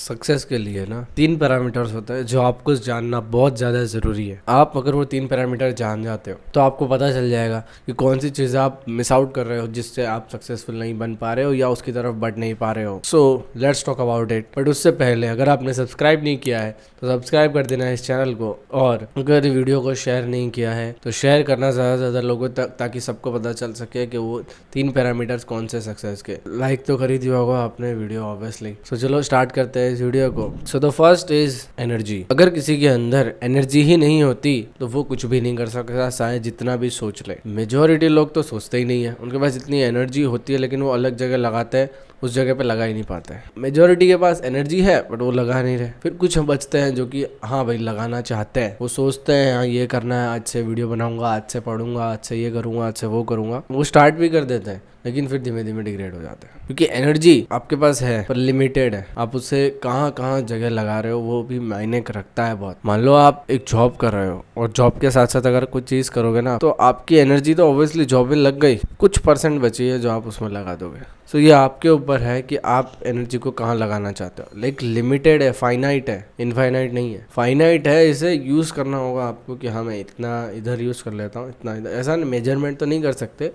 Success के लिए ना 3 पैरामीटर्स होते हैं जो आपको जानना बहुत ज़्यादा ज़रूरी है। आप अगर वो 3 पैरामीटर जान जाते हो तो आपको पता चल जाएगा कि कौन सी चीज़ें आप मिस आउट कर रहे हो जिससे आप सक्सेसफुल नहीं बन पा रहे हो या उसकी तरफ बढ़ नहीं पा रहे हो। So let's talk about it. But उससे पहले अगर आपने सब्सक्राइब नहीं किया है तो सब्सक्राइब कर देना है इस चैनल को, और अगर वीडियो को शेयर नहीं किया है तो शेयर करना ज़्यादा से ज़्यादा लोगों तक, ताकि सबको पता चल सके कि वो 3 पैरामीटर्स कौन से सक्सेस के। लाइक तो कर ही दिया होगा आपने वीडियो ऑब्वियसली। सो चलो स्टार्ट करते हैं इस वीडियो को। So the first is energy. अगर किसी के अंदर एनर्जी ही नहीं होती तो वो कुछ भी नहीं कर सकता, चाहे जितना भी सोच ले। मेजॉरिटी लोग तो सोचते ही नहीं है, उनके पास इतनी एनर्जी होती है लेकिन वो अलग जगह लगाते हैं, उस जगह पे लगा ही नहीं पाते हैं। मेजॉरिटी के पास एनर्जी है बट वो लगा नहीं रहे। फिर कुछ बचते हैं जो कि हाँ भाई लगाना चाहते हैं, वो सोचते हैं हाँ ये करना है, आज से वीडियो बनाऊंगा, आज से पढ़ूंगा, आज से ये करूंगा, आज से वो करूंगा। वो स्टार्ट भी कर देते हैं लेकिन फिर धीमे धीमे डिग्रेड हो जाते हैं, क्योंकि एनर्जी आपके पास है पर लिमिटेड है। आप उसे कहाँ कहाँ जगह लगा रहे हो वो भी मायने रखता है बहुत। मान लो आप एक जॉब कर रहे हो और जॉब के साथ साथ अगर कुछ चीज करोगे ना तो आपकी एनर्जी तो ऑब्वियसली जॉब में लग गई, कुछ परसेंट बची है जो आप उसमें लगा दोगे। सो ये आपके ऊपर है कि आप एनर्जी को कहाँ लगाना चाहते हो। लाइक लिमिटेड है, फाइनाइट है, इनफाइनाइट नहीं है। फाइनाइट है, इसे यूज करना होगा आपको कि हाँ मैं इतना इधर यूज कर लेता हूँ, इतना इधर। ऐसा मेजरमेंट तो नहीं कर सकते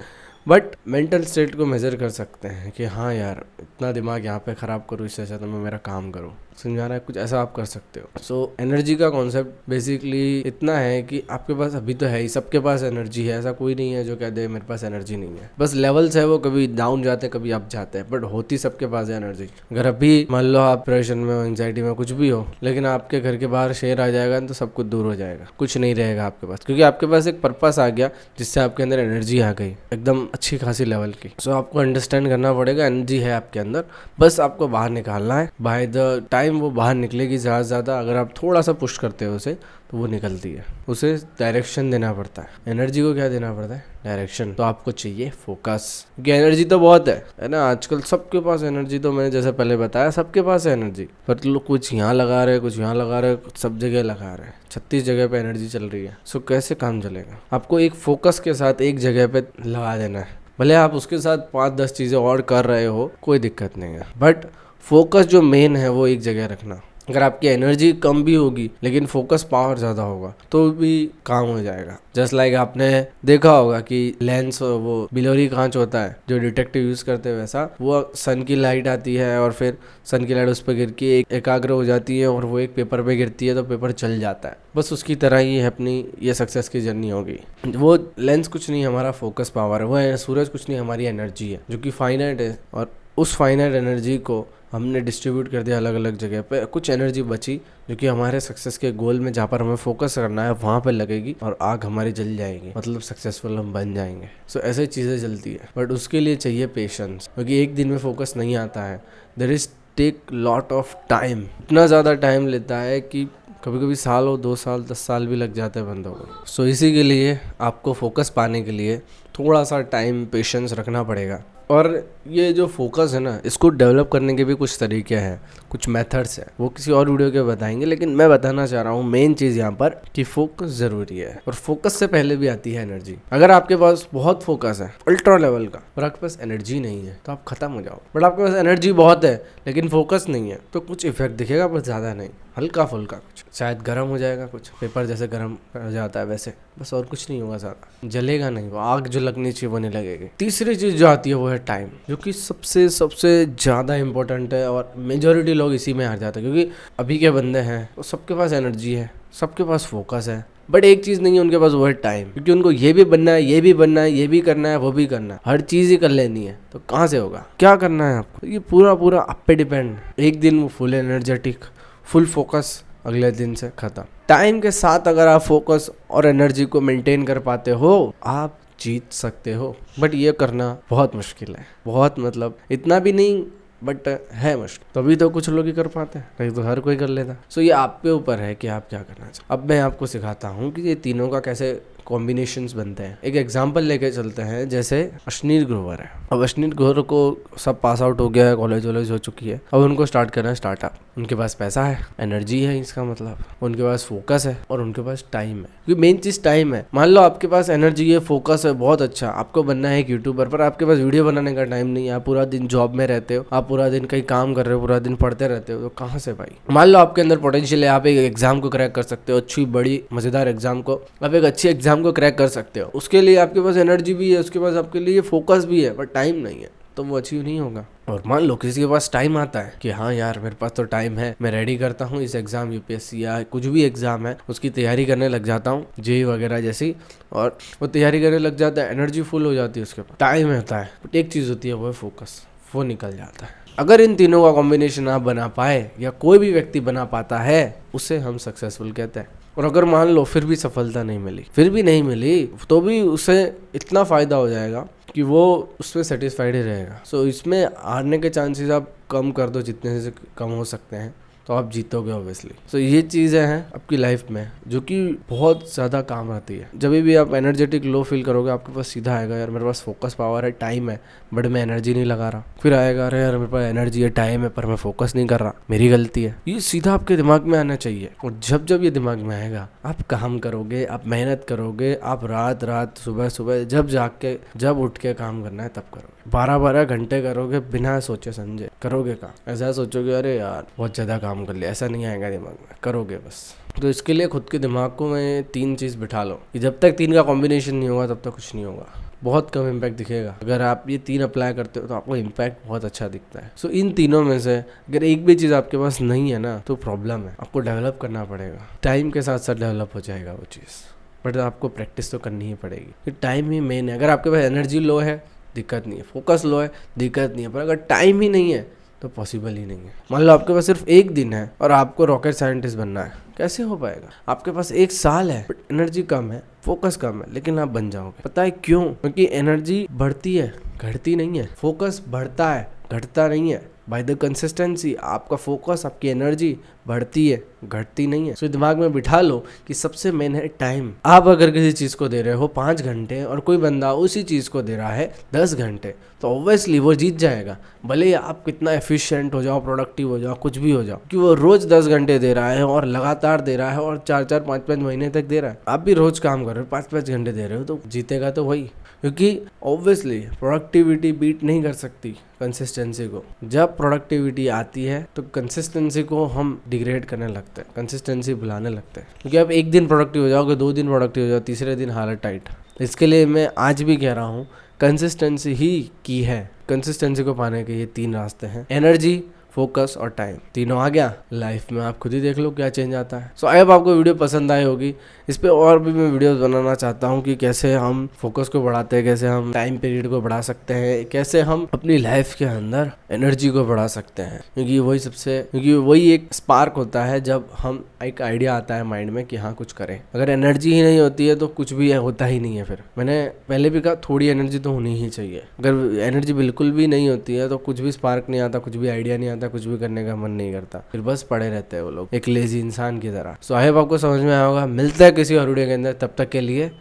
बट मेंटल स्टेट को मेजर कर सकते हैं कि हाँ यार इतना दिमाग यहाँ पे ख़राब करूँ, इससे अच्छा तो मैं मेरा काम करूँ। समझा रहा है, कुछ ऐसा आप कर सकते हो। सो एनर्जी का कॉन्सेप्ट बेसिकली इतना है कि आपके पास अभी तो है ही, सबके पास एनर्जी है। ऐसा कोई नहीं है जो कह दे मेरे पास एनर्जी नहीं है। बस लेवल्स है, वो कभी डाउन जाते हैं कभी अप जाते हैं, बट होती सबके पास है एनर्जी। अगर अभी मान लो आप डिप्रेशन में हो, एंजाइटी में, कुछ भी हो, लेकिन आपके घर के बाहर शेर आ जाएगा तो सब कुछ दूर हो जाएगा, कुछ नहीं रहेगा आपके पास, क्योंकि आपके पास एक पर्पस आ गया जिससे आपके अंदर एनर्जी आ गई एकदम अच्छी खासी लेवल की। सो आपको अंडरस्टैंड करना पड़ेगा एनर्जी है आपके अंदर, बस आपको बाहर निकालना है। बाय द टाइम वो बाहर निकलेगी ज़्यादा से ज़्यादा, अगर आप थोड़ा सा पुश करते हो उसे तो वो निकलती है। उसे डायरेक्शन देना पड़ता है। एनर्जी को क्या देना पड़ता है? डायरेक्शन। तो आपको चाहिए फोकस, क्योंकि एनर्जी तो बहुत है ना आजकल सबके पास एनर्जी। तो मैंने जैसे पहले बताया सबके पास है एनर्जी, पर लोग कुछ यहाँ लगा रहे, कुछ यहाँ लगा रहे, कुछ सब जगह लगा रहे। 36 जगह पे एनर्जी चल रही है। सो कैसे काम चलेगा? आपको एक फोकस के साथ एक जगह पे लगा देना है। भले आप उसके साथ 5-10 चीज़ें और कर रहे हो, कोई दिक्कत नहीं है, बट फोकस जो मेन है वो एक जगह रखना। अगर आपकी एनर्जी कम भी होगी लेकिन फोकस पावर ज़्यादा होगा तो भी काम हो जाएगा। जस्ट लाइक आपने देखा होगा कि लेंस, वो बिलोरी कांच होता है जो डिटेक्टिव यूज़ करते हैं, वैसा वो सन की लाइट आती है और फिर सन की लाइट उस पर गिर के एकाग्र हो जाती है और वो एक पेपर पे गिरती है तो पेपर चल जाता है। बस उसकी तरह ही अपनी ये सक्सेस की जर्नी होगी। वो लेंस कुछ नहीं, हमारा फोकस पावर है। वो सूरज कुछ नहीं, हमारी एनर्जी है जो कि फाइनाइट है, और उस फाइनाइट एनर्जी को हमने डिस्ट्रीब्यूट कर दिया अलग अलग जगह पे। कुछ एनर्जी बची जो कि हमारे सक्सेस के गोल में जहाँ पर हमें फोकस करना है वहाँ पे लगेगी और आग हमारी जल जाएगी, मतलब सक्सेसफुल हम बन जाएंगे। सो ऐसे चीज़ें चलती है, बट उसके लिए चाहिए पेशेंस, क्योंकि एक दिन में फोकस नहीं आता है। There is take lot of time. इतना ज़्यादा टाइम लेता है कि कभी कभी साल हो, 2 साल, 10 साल भी लग जाते हैं बंदों को। सो इसी के लिए आपको फोकस पाने के लिए थोड़ा सा टाइम, पेशेंस रखना पड़ेगा। और ये जो फोकस है ना, इसको डेवलप करने के भी कुछ तरीके हैं, कुछ मेथड्स हैं, वो किसी और वीडियो के बताएंगे। लेकिन मैं बताना चाह रहा हूँ मेन चीज़ यहाँ पर कि फोकस ज़रूरी है, और फोकस से पहले भी आती है एनर्जी। अगर आपके पास बहुत फोकस है अल्ट्रा लेवल का और आपके पास एनर्जी नहीं है तो आप खत्म हो जाओ। बट आपके पास एनर्जी बहुत है लेकिन फोकस नहीं है तो कुछ इफेक्ट दिखेगा पर ज़्यादा नहीं, हल्का फुल्का कुछ, शायद गर्म हो जाएगा, कुछ पेपर जैसे गर्म हो जाता है वैसे, बस और कुछ नहीं होगा, ज़्यादा जलेगा नहीं, वो आग जो लगनी चाहिए वो नहीं लगेगी। तीसरी चीज़ जो आती है वो है टाइम, जो कि सबसे ज़्यादा इंपॉर्टेंट है और मेजॉरिटी लोग इसी में हार जाते हैं। क्योंकि अभी के बंदे हैं वो सबके पास एनर्जी है, सबके पास फोकस है, बट एक चीज़ नहीं है उनके पास, वो है टाइम। क्योंकि उनको ये भी बनना है, ये भी बनना है, ये भी करना है, वो भी करना है, हर चीज़ ही कर लेनी है। तो कहाँ से होगा? क्या करना है आपको? ये पूरा आप पे डिपेंड। एक दिन वो फुल एनर्जेटिक, फुल फोकस, अगले दिन से खत्म। टाइम के साथ अगर आप फोकस और एनर्जी को मेंटेन कर पाते हो आप जीत सकते हो, बट ये करना बहुत मुश्किल है। बहुत मतलब इतना भी नहीं, बट है मुश्किल। तभी तो कुछ लोग ही कर पाते हैं, नहीं तो हर कोई कर लेता। सो ये आप पे ऊपर है कि आप क्या करना चाहते। अब मैं आपको सिखाता हूँ कि ये तीनों का कैसे कॉम्बिनेशंस बनते हैं। एक एग्जांपल लेके चलते हैं, जैसे अश्नीर ग्रोवर है। अब अश्नीर ग्रोवर को सब पास आउट हो गया है, कॉलेज वॉलेज हो चुकी है, अब उनको स्टार्ट करना है स्टार्टअप। उनके पास पैसा है, एनर्जी है, इसका मतलब उनके पास फोकस है और उनके पास टाइम है। क्योंकि मेन चीज टाइम है। मान लो आपके पास एनर्जी है, फोकस है, बहुत अच्छा, आपको बनना है एक यूट्यूबर, पर आपके पास वीडियो बनाने का टाइम नहीं है, आप पूरा दिन जॉब में रहते हो, आप पूरा दिन कहीं काम कर रहे हो, पूरा दिन पढ़ते रहते हो, तो कहाँ से भाई। मान लो आपके अंदर पोटेंशियल है, आप एक एग्जाम को क्रैक कर सकते हो, अच्छी बड़ी मजेदार एग्जाम को, आप एक अच्छी एग्जाम को क्रैक कर सकते हो। उसके लिए आपके पास एनर्जी भी है, उसके पास आपके लिए फोकस भी है, पर टाइम नहीं है, तो वो अचीव नहीं होगा। और मान लो किसी के पास टाइम आता है कि हाँ यार मेरे पास तो टाइम है, मैं रेडी करता हूँ इस एग्जाम, यूपीएससी या कुछ भी एग्जाम है उसकी तैयारी करने लग जाता हूँ, जेई वगैरह जैसी, और वो तैयारी करने लग जाता है, एनर्जी फुल हो जाती है, उसके पास टाइम होता है, बट एक चीज़ होती है वो है फोकस, वो निकल जाता है। अगर इन तीनों का कॉम्बिनेशन आप बना पाए या कोई भी व्यक्ति बना पाता है, उसे हम सक्सेसफुल कहते हैं। और अगर मान लो फिर भी सफलता नहीं मिली, फिर भी नहीं मिली, तो भी उसे इतना फ़ायदा हो जाएगा कि वो उसमें सेटिस्फाइड ही रहेगा। सो इसमें हारने के चांसेस आप कम कर दो जितने से कम हो सकते हैं, तो आप जीतोगे ऑब्वियसली। सो ये चीज़ें हैं आपकी लाइफ में जो कि बहुत ज़्यादा काम आती है। जब भी आप एनर्जेटिक लो फील करोगे, आपके पास सीधा आएगा यार मेरे पास फोकस पावर है, टाइम है, बट मैं एनर्जी नहीं लगा रहा। फिर आएगा अरे यार मेरे पास एनर्जी है, टाइम है, पर मैं फोकस नहीं कर रहा, मेरी गलती है। ये सीधा आपके दिमाग में आना चाहिए। और जब जब ये दिमाग में आएगा, आप काम करोगे, आप मेहनत करोगे, आप रात रात सुबह सुबह जब जाग के जब उठ के काम करना है तब करोगे, 12-12 घंटे करोगे बिना सोचे समझे करोगे काम। ऐसा सोचोगे अरे यार बहुत ज़्यादा काम कर लिया, ऐसा नहीं आएगा दिमाग में, करोगे बस। तो इसके लिए खुद के दिमाग को में 3 चीज़ बिठा लो कि जब तक 3 का कॉम्बिनेशन नहीं होगा तब तक कुछ नहीं होगा, बहुत कम इम्पैक्ट दिखेगा। अगर आप ये 3 अप्लाई करते हो तो आपको इम्पैक्ट बहुत अच्छा दिखता है। सो इन तीनों में से अगर एक भी चीज़ आपके पास नहीं है ना, तो प्रॉब्लम है, आपको डेवलप करना पड़ेगा। टाइम के साथ साथ डेवलप हो जाएगा वो चीज़, बट आपको प्रैक्टिस तो करनी ही पड़ेगी। टाइम ही मेन है। अगर आपके पास एनर्जी लो है दिक्कत नहीं है, फोकस लो है दिक्कत नहीं है, पर अगर टाइम ही नहीं है तो पॉसिबल ही नहीं है। मान लो आपके पास सिर्फ एक दिन है और आपको रॉकेट साइंटिस्ट बनना है, कैसे हो पाएगा? आपके पास 1 साल है बट एनर्जी कम है, फोकस कम है, लेकिन आप बन जाओगे। पता है क्यों? क्योंकि एनर्जी बढ़ती है, घटती नहीं है। फोकस बढ़ता है, घटता नहीं है। बाय द कंसिस्टेंसी आपका फोकस, आपकी एनर्जी बढ़ती है, घटती नहीं है। सो दिमाग में बिठा लो कि सबसे मेन है टाइम। आप अगर किसी चीज़ को दे रहे हो 5 घंटे और कोई बंदा उसी चीज़ को दे रहा है 10 घंटे, तो ऑब्वियसली वो जीत जाएगा। भले ही आप कितना एफिशिएंट हो जाओ, प्रोडक्टिव हो जाओ, कुछ भी हो जाओ, कि वो रोज 10 घंटे दे रहा है और लगातार दे रहा है और 4-4, 5-5 महीने तक दे रहा है। आप भी रोज काम कर रहे हो, 5-5 घंटे दे रहे हो, तो जीतेगा तो वही। क्योंकि ऑब्वियसली प्रोडक्टिविटी बीट नहीं कर सकती कंसिस्टेंसी को। जब प्रोडक्टिविटी आती है तो कंसिस्टेंसी को हम डिग्रेड करने लगते हैं, कंसिस्टेंसी भुलाने लगते हैं। क्योंकि आप एक दिन प्रोडक्टिव हो जाओगे, 2 दिन प्रोडक्टिव हो जाओ, तीसरे दिन हालत टाइट। इसके लिए मैं आज भी कह रहा हूँ कंसिस्टेंसी ही की है। कंसिस्टेंसी को पाने के ये 3 रास्ते हैं, एनर्जी, फोकस और टाइम। तीनों आ गया, लाइफ में आप खुद ही देख लो क्या चेंज आता है। सो आई होप आपको वीडियो पसंद आई होगी। इस पे और भी मैं वीडियोस बनाना चाहता हूँ कि कैसे हम फोकस को बढ़ाते हैं, कैसे हम टाइम पीरियड को बढ़ा सकते हैं, कैसे हम अपनी लाइफ के अंदर एनर्जी को बढ़ा सकते हैं। क्योंकि वही एक स्पार्क होता है जब हम एक आइडिया आता है माइंड में कि हाँ कुछ करें। अगर एनर्जी ही नहीं होती है तो कुछ भी होता ही नहीं है। फिर मैंने पहले भी कहा थोड़ी एनर्जी तो होनी ही चाहिए। अगर एनर्जी बिल्कुल भी नहीं होती है तो कुछ भी स्पार्क नहीं आता, कुछ भी आइडिया नहीं आता, कुछ भी करने का मन नहीं करता, फिर बस पड़े रहते हैं वो लोग एक लेजी इंसान की तरह। सो आई होप आपको समझ में आया होगा। मिलता है किसी और वीडियो के अंदर, तब तक के लिए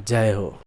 जय हो।